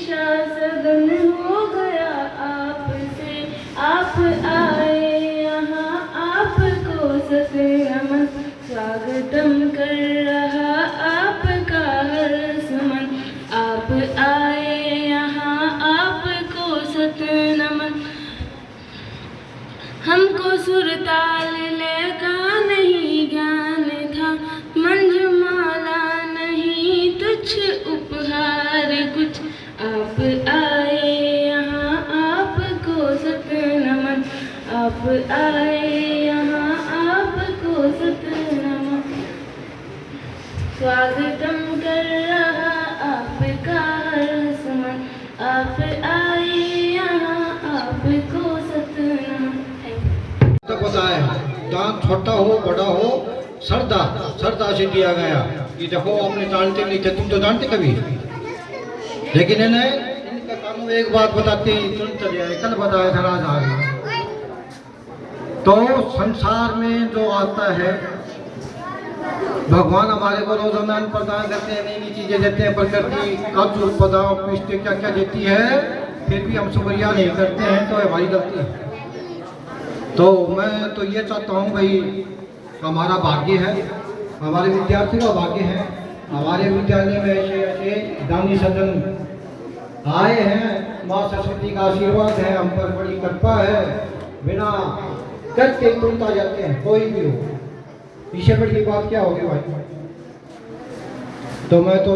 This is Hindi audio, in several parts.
शीशा सघन हो गया आपसे। आप आए यहाँ आपको सते नमन, स्वागतम कर रहा आपका हर सुमन। आप आए यहाँ आपको सते नमन। हमको सुरताल लय का नहीं ज्ञान था, मंझमाला नहीं तुच्छ उपहार कुछ। आप आए यहाँ आपको सत नमन, आप आए यहाँ आपको सत नमन। स्वागतम कर रहा आपका हर सुमन। आप आए यहाँ आपको सत नमन। तो पता है दान छोटा हो बड़ा हो, श्रद्धा श्रद्धा से दिया गया। ये देखो आपने जानते नहीं थे, तुम तो जानते कभी, लेकिन इनका कानून एक बात बताते हैं, तुरंत चले आए, कल बताया था आज आ गया। तो संसार में जो आता है, भगवान हमारे को रोजाना प्रदान करते हैं, नई नई चीजें देते हैं, प्रकृति काजू बादाम पिस्ते क्या क्या देती है, फिर भी हम शुक्रिया नहीं करते हैं, तो हमारी गलती है। तो मैं तो ये चाहता हूँ भाई, हमारा भाग्य है, हमारे विद्यार्थी का भाग्य है, हमारे विद्यालय में ऐसे ऐसे दानी सज्जन आए हैं, माँ सरस्वती का आशीर्वाद है, हम पर बड़ी कृपा है, बिना करके तुरंत आ जाते हैं, कोई भी हो। इससे बड़ी बात क्या होगी भाई। तो मैं तो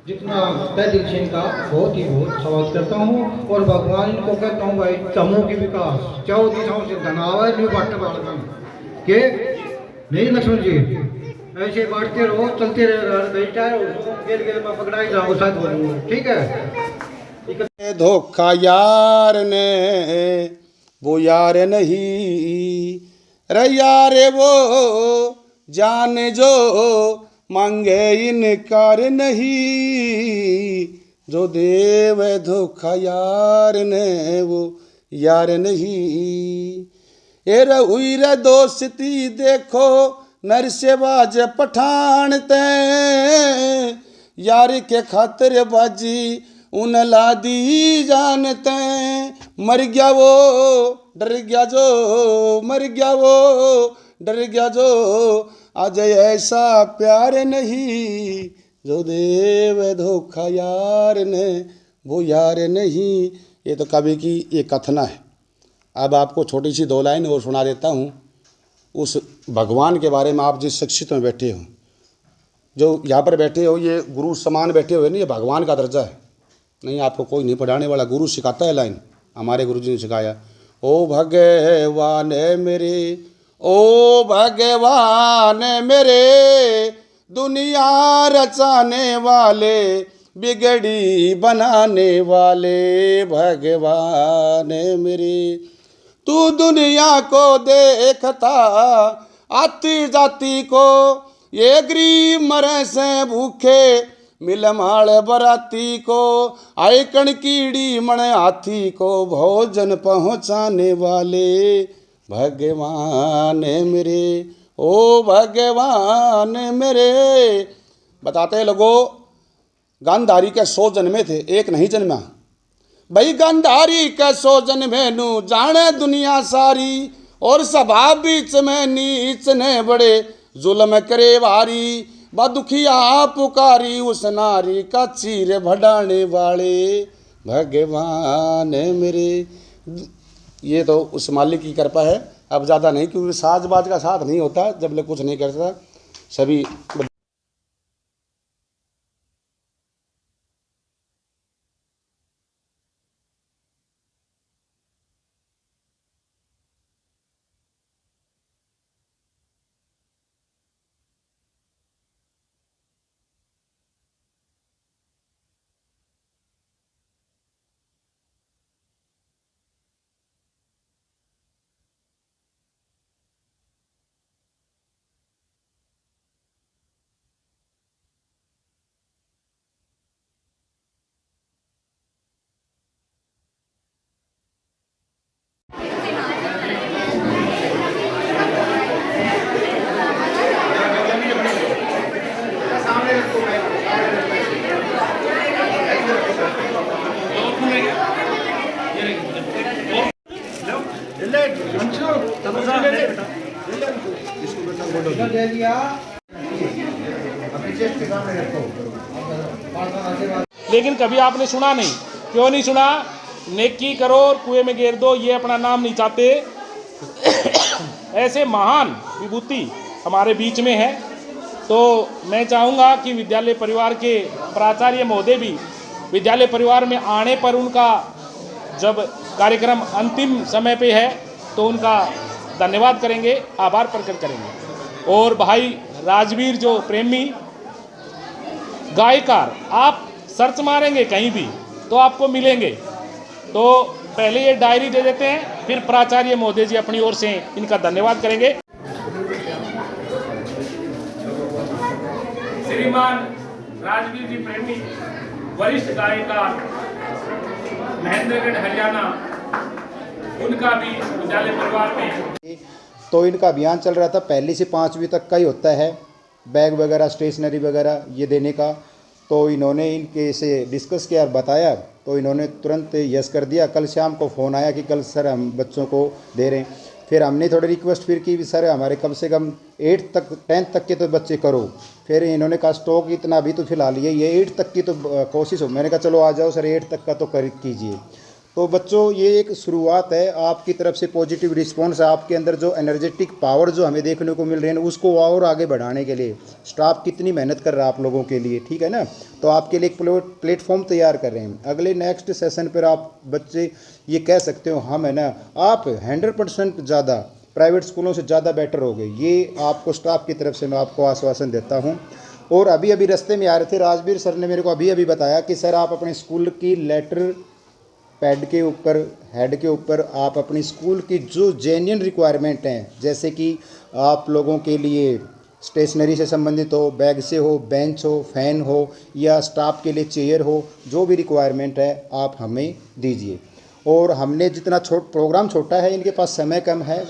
जितना तय दिल से इनका बहुत ही बहुत स्वागत करता हूँ, और भगवान इनको कहता हूँ भाई, समूह की विकास चाहो दिशाओं से धनावा न्यू बांटने वाला के नहीं लक्ष्मण जी, ऐसे बांटते रहो, चलते रहो, पकड़ाई जाओ साथ बोलूँगा, ठीक है। धोखा यार ने वो यार नहीं रे, यार वो जान जो मांगे इनकार नहीं, जो देव धोखा यार ने वो यार नहीं। ए हुई रे दोस्ती देखो नरसेबाज पठान ते, यार के खातिर बाजी उन लादी जानते। मर गया वो डर गया जो, मर गया वो डर गया जो, आज ऐसा प्यार नहीं, जो देव धोखा यार ने वो यार नहीं। ये तो कवि की ये कथना है। अब आपको छोटी सी दो लाइन और सुना देता हूँ। उस भगवान के बारे में, आप जिस शिक्षित में बैठे हो, जो यहाँ पर बैठे हो, ये गुरु समान बैठे हुए नहीं, ये भगवान का दर्जा है। नहीं, आपको कोई नहीं पढ़ाने वाला, गुरु सिखाता है लाइन, हमारे गुरु जी ने सिखाया। ओ भगवान मेरे, ओ भगवान मेरे, दुनिया रचाने वाले बिगड़ी बनाने वाले, भगवान मेरे तू दुनिया को देखता, आती जाती को, ये गरीब मरे से भूखे, मिलमाल बराती को, आए कण कीड़ी मन हाथी को, भोजन पहुँचाने वाले, भगवान मेरे, ओ भगवान मेरे। बताते लोगो, गांधारी के 100 जन्मे थे, एक नहीं जन्मा भाई। गांधारी के 100 जन्मे नू जाने दुनिया सारी, और सभा बीच में नीच ने बड़े जुल्म करे भारी, बदुखिया पुकारी उस नारी का चीर भड़ाने वाले, भगवान मेरे। ये तो उस मालिक की कृपा है। अब ज़्यादा नहीं, क्योंकि साजबाज का साथ नहीं होता जब ले कुछ नहीं करता सभी। इधर दे दिया अपने चेस्ट के सामने रखो। लेकिन कभी आपने सुना नहीं। क्यों नहीं सुना? नेकी करो और कुएं में गिर दो, ये अपना नाम नहीं चाहते। ऐसे महान विभूति हमारे बीच में है। तो मैं चाहूँगा कि विद्यालय परिवार के प्राचार्य महोदय भी विद्यालय परिवार में आने पर उनका जब कार्यक्रम अंतिम समय पे है तो उनका धन्यवाद करेंगे, आभार प्रकट करेंगे। और भाई राजवीर जो प्रेमी गायकार, आप सर्च मारेंगे कहीं भी तो आपको मिलेंगे। तो पहले ये डायरी दे देते हैं, फिर प्राचार्य महोदय जी अपनी ओर से इनका धन्यवाद करेंगे। श्रीमान राजवीर जी प्रेमी, वरिष्ठ गायकार, महेंद्रगढ़ हरियाणा, उनका भी विद्यालय परिवार में। तो इनका अभियान चल रहा था, पहली से 5वीं तक का ही होता है, बैग वगैरह स्टेशनरी वगैरह ये देने का। तो इन्होंने इनके से डिस्कस किया और बताया, तो इन्होंने तुरंत यस कर दिया। कल शाम को फ़ोन आया कि कल सर हम बच्चों को दे रहे हैं। फिर हमने थोड़ी रिक्वेस्ट फिर की, सर हमारे कम से कम 8 तक 10 तक के तो बच्चे करो। फिर इन्होंने कहा स्टॉक इतना भी तो फिलहाल ये 8 तक की तो कोशिश हो। मैंने कहा चलो आ जाओ सर, 8 तक का तो कर कीजिए। तो बच्चों ये एक शुरुआत है, आपकी तरफ से पॉजिटिव रिस्पॉन्स है। आपके अंदर जो एनर्जेटिक पावर जो हमें देखने को मिल रही है उसको और आगे बढ़ाने के लिए स्टाफ कितनी मेहनत कर रहा है आप लोगों के लिए, ठीक है ना। तो आपके लिए एक प्लेटफॉर्म तैयार कर रहे हैं। अगले नेक्स्ट सेशन पर आप बच्चे ये कह सकते हो हम है ना, आप 100% ज़्यादा प्राइवेट स्कूलों से ज़्यादा बेटर हो गए। ये आपको स्टाफ की तरफ से मैं आपको आश्वासन देता हूँ। और अभी अभी रास्ते में आ रहे थे, राजवीर सर ने मेरे को अभी बताया कि सर आप अपने स्कूल की लेटर पैड के ऊपर, हेड के ऊपर आप अपनी स्कूल की जो जेन्युइन रिक्वायरमेंट हैं, जैसे कि आप लोगों के लिए स्टेशनरी से संबंधित हो, बैग से हो, बेंच हो, फ़ैन हो, या स्टाफ के लिए चेयर हो, जो भी रिक्वायरमेंट है आप हमें दीजिए। और हमने जितना प्रोग्राम छोटा है, इनके पास समय कम है,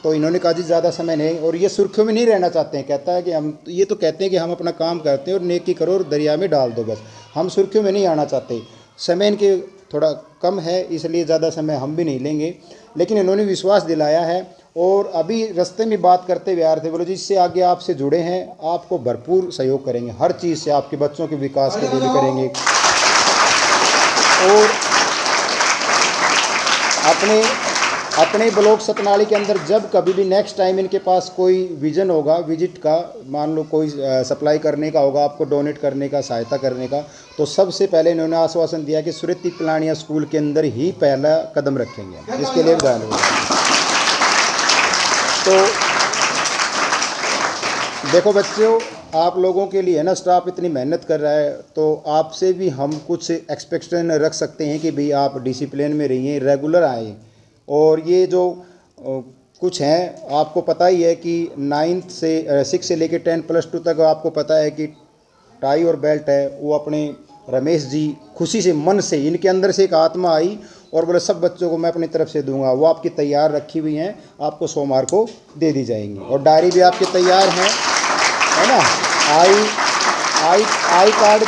तो इन्होंने कहा जी ज़्यादा समय नहीं। और ये सुर्खियों में नहीं रहना चाहते हैं। कहता है कि हम ये तो कहते हैं कि हम अपना काम करते हैं और नेकी करो और दरिया में डाल दो, बस हम सुर्खियों में नहीं आना चाहते। समय इनके थोड़ा कम है, इसलिए ज़्यादा समय हम भी नहीं लेंगे। लेकिन इन्होंने विश्वास दिलाया है। और अभी रास्ते में बात करते हुए आ रहे थे, बोलो जी इससे आगे आपसे जुड़े हैं, आपको भरपूर सहयोग करेंगे हर चीज़ से, आपके बच्चों के विकास के लिए भी करेंगे। और अपने ब्लॉक सतनाली के अंदर जब कभी भी नेक्स्ट टाइम इनके पास कोई विजन होगा विजिट का, मान लो कोई सप्लाई करने का होगा, आपको डोनेट करने का, सहायता करने का, तो सबसे पहले इन्होंने आश्वासन दिया कि सुरती पलानिया स्कूल के अंदर ही पहला कदम रखेंगे। इसके लिए धन्यवाद। तो देखो बच्चों, आप लोगों के लिए है ना, स्टाफ इतनी मेहनत कर रहा है, तो आपसे भी हम कुछ एक्सपेक्टेशन रख सकते हैं कि भाई आप डिसिप्लिन में रहिए, रेगुलर आएँ। और ये जो कुछ हैं, आपको पता ही है कि 9th से 6 से लेकर 10 +2 तक आपको पता है कि टाई और बेल्ट है, वो अपने रमेश जी खुशी से, मन से, इनके अंदर से एक आत्मा आई और बोले सब बच्चों को मैं अपनी तरफ से दूंगा। वो आपकी तैयार रखी हुई हैं, आपको सोमवार को दे दी जाएंगी। और डायरी भी आपके तैयार हैं, है ना। आई कार्ड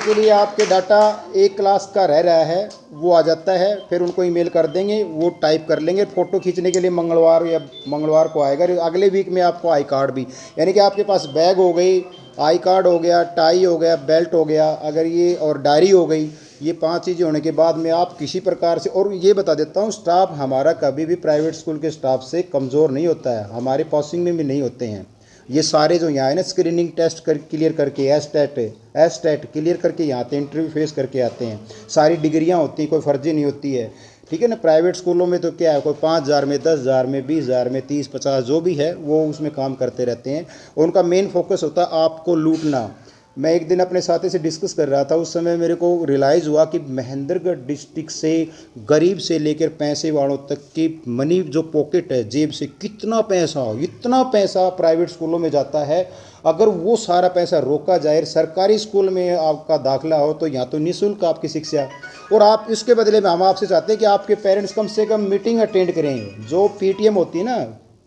के लिए आपके डाटा 1 क्लास का रह रहा है, वो आ जाता है, फिर उनको ईमेल कर देंगे, वो टाइप कर लेंगे। फ़ोटो खींचने के लिए मंगलवार को आएगा। अगले वीक में आपको आई कार्ड भी, यानी कि आपके पास बैग हो गई, आई कार्ड हो गया, टाई हो गया, बेल्ट हो गया, अगर ये और डायरी हो गई, ये 5 चीज़ें होने के बाद में आप किसी प्रकार से। और ये बता देता हूँ, स्टाफ हमारा कभी भी प्राइवेट स्कूल के स्टाफ से कमज़ोर नहीं होता है, हमारे पासिंग में भी नहीं होते हैं। ये सारे जो यहाँ है ना, स्क्रीनिंग टेस्ट क्लियर करके, एस टेट क्लियर करके यहाँ आते हैं, इंटरव्यू फेस करके आते हैं। सारी डिग्रियाँ होती हैं, कोई फर्जी नहीं होती है, ठीक है ना। प्राइवेट स्कूलों में तो क्या है, कोई 5,000 में, 10,000 में, 20,000 में, 30-50 जो भी है वो उसमें काम करते रहते हैं। उनका मेन फोकस होता है आपको लूटना। मैं एक दिन अपने साथी से डिस्कस कर रहा था, उस समय मेरे को रियलाइज़ हुआ कि महेंद्रगढ़ डिस्ट्रिक्ट से गरीब से लेकर पैसे वालों तक की मनी जो पॉकेट है, जेब से इतना पैसा प्राइवेट स्कूलों में जाता है। अगर वो सारा पैसा रोका जाए, सरकारी स्कूल में आपका दाखिला हो, तो यहाँ तो निःशुल्क आपकी शिक्षा। और आप इसके बदले में हम आपसे चाहते हैं कि आपके पेरेंट्स कम से कम मीटिंग अटेंड करें। जो PTM होती है ना,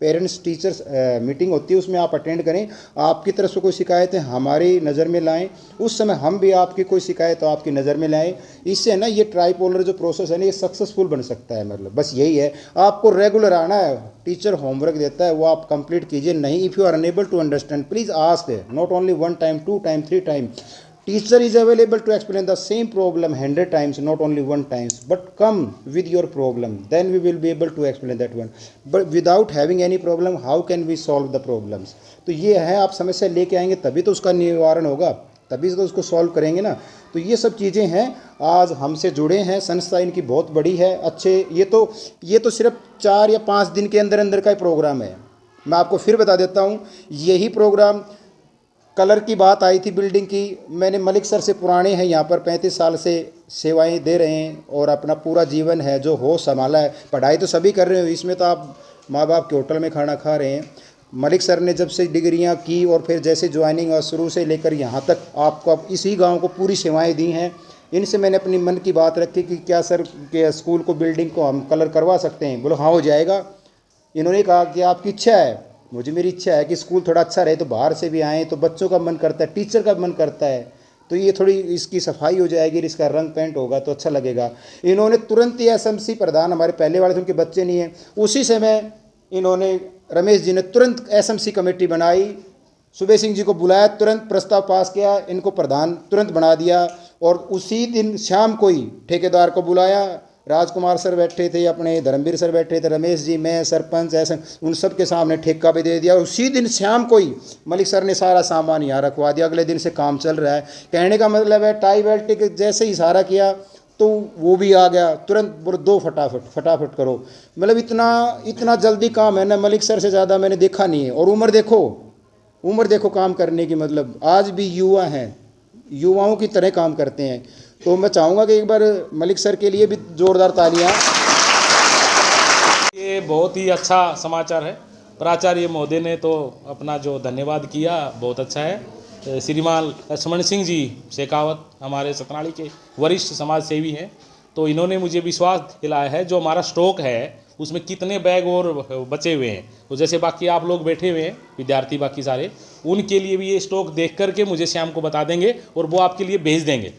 पेरेंट्स टीचर्स मीटिंग होती है, उसमें आप अटेंड करें, आपकी तरफ से कोई शिकायतें हमारी नज़र में लाएं, उस समय हम भी आपकी कोई शिकायत तो आपकी नज़र में लाएं। इससे ना ये ट्राइपोलर जो प्रोसेस है ना ये सक्सेसफुल बन सकता है। मतलब बस यही है, आपको रेगुलर आना है, टीचर होमवर्क देता है वो आप कंप्लीट कीजिए। नहीं, if you are unable to understand please ask, not only 1 time 2 time 3 time. Teacher is available to explain the same problem 100 times, not only 1 times. But come with your problem, then we will be able to explain that one. But without having any problem, how can we solve the problems? तो ये है, आप समस्या लेके आएंगे तभी तो उसका निवारण होगा, तभी तो उसको सॉल्व करेंगे ना। तो ये सब चीज़ें हैं, आज हमसे जुड़े हैं, संस्था इनकी बहुत बड़ी है, अच्छे। ये तो सिर्फ 4 या 5 दिन के अंदर अंदर का ही प्रोग्राम है। मैं आपको फिर बता देता हूँ, यही प्रोग्राम कलर की बात आई थी बिल्डिंग की, मैंने मलिक सर से पुराने हैं यहाँ पर 35 साल से सेवाएं दे रहे हैं और अपना पूरा जीवन है जो हो संभाला है। पढ़ाई तो सभी कर रहे हो, इसमें तो आप माँ बाप के होटल में खाना खा रहे हैं। मलिक सर ने जब से डिग्रियां की और फिर जैसे ज्वाइनिंग और शुरू से लेकर यहाँ तक आपको इसी गांव को पूरी सेवाएं दी हैं। इनसे मैंने अपनी मन की बात रखी कि क्या सर के स्कूल को, बिल्डिंग को हम कलर करवा सकते हैं? बोलो हाँ हो जाएगा। इन्होंने कहा कि आपकी इच्छा है, मेरी इच्छा है कि स्कूल थोड़ा अच्छा रहे, तो बाहर से भी आएँ, तो बच्चों का मन करता है, टीचर का मन करता है, तो ये थोड़ी इसकी सफाई हो जाएगी, इसका रंग पेंट होगा तो अच्छा लगेगा। इन्होंने तुरंत ही एसएमसी प्रधान, हमारे पहले वाले थे उनके बच्चे नहीं हैं, उसी समय इन्होंने, रमेश जी ने तुरंत एसएमसी कमेटी बनाई, सुबे सिंह जी को बुलाया, तुरंत प्रस्ताव पास किया, इनको प्रधान तुरंत बना दिया। और उसी दिन शाम को ही ठेकेदार को बुलाया, राजकुमार सर बैठे थे, अपने धर्मवीर सर बैठे थे, रमेश जी, मैं, सरपंच, ऐसे उन सब के सामने ठेका भी दे दिया। और उसी दिन शाम को ही मलिक सर ने सारा सामान यहाँ रखवा दिया, अगले दिन से काम चल रहा है। कहने का मतलब है टाई बेल्ट के जैसे ही इशारा किया तो वो भी आ गया, तुरंत बोलो दो फटाफट करो। मतलब इतना जल्दी काम है ना, मलिक सर से ज़्यादा मैंने देखा नहीं है। और उम्र देखो काम करने की, मतलब आज भी युवा हैं, युवाओं की तरह काम करते हैं। तो मैं चाहूँगा कि एक बार मलिक सर के लिए भी जोरदार तालियां। ये बहुत ही अच्छा समाचार है। प्राचार्य महोदय ने तो अपना जो धन्यवाद किया बहुत अच्छा है। श्रीमान लक्ष्मण सिंह जी शेखावत हमारे सतनाली के वरिष्ठ समाज सेवी हैं, तो इन्होंने मुझे विश्वास दिलाया है जो हमारा स्टॉक है उसमें कितने बैग और बचे हुए हैं। तो जैसे बाकी आप लोग बैठे हुए हैं विद्यार्थी बाकी सारे, उनके लिए भी ये स्टॉक देख करके मुझे शाम को बता देंगे और वो आपके लिए भेज देंगे,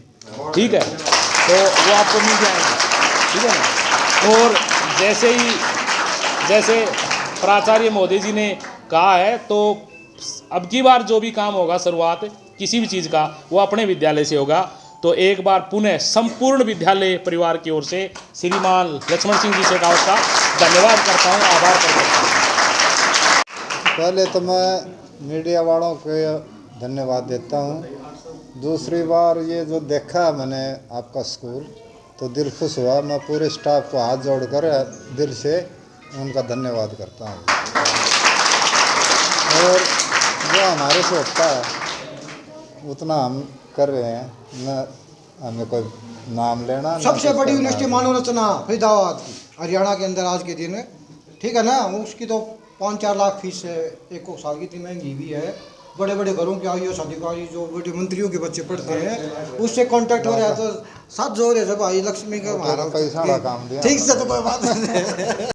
ठीक है? तो वो आपको मिल जाएगा, ठीक है ना? और जैसे प्राचार्य महोदय जी ने कहा है, तो अब की बार जो भी काम होगा शुरुआत किसी भी चीज़ का वो अपने विद्यालय से होगा। तो एक बार पुनः संपूर्ण विद्यालय परिवार की ओर से श्रीमान लक्ष्मण सिंह जी शेखावत का धन्यवाद करता हूँ, आभार करता हूँ। पहले तो मैं मीडिया वालों को धन्यवाद देता हूँ। दूसरी बार ये जो देखा मैंने आपका स्कूल तो दिल खुश हुआ। मैं पूरे स्टाफ को हाथ जोड़कर दिल से उनका धन्यवाद करता हूँ। और जो हमारे से होता है उतना हम कर रहे हैं, न हमें कोई नाम लेना। सबसे बड़ी यूनिवर्सिटी मानव रचना फरीदाबाद की, हरियाणा के अंदर आज के दिन, ठीक है ना? उसकी तो 5-4 लाख फीस है, 1 साल की, इतनी महंगी भी है। बड़े बड़े घरों के आईएएस अधिकारी जो बड़े मंत्रियों के बच्चे पढ़ते हैं उससे कांटेक्ट हो रहा है। तो साथ जोड़ है सब, आई लक्ष्मी का पैसा काम दिया, ठीक से, तो कोई बात नहीं।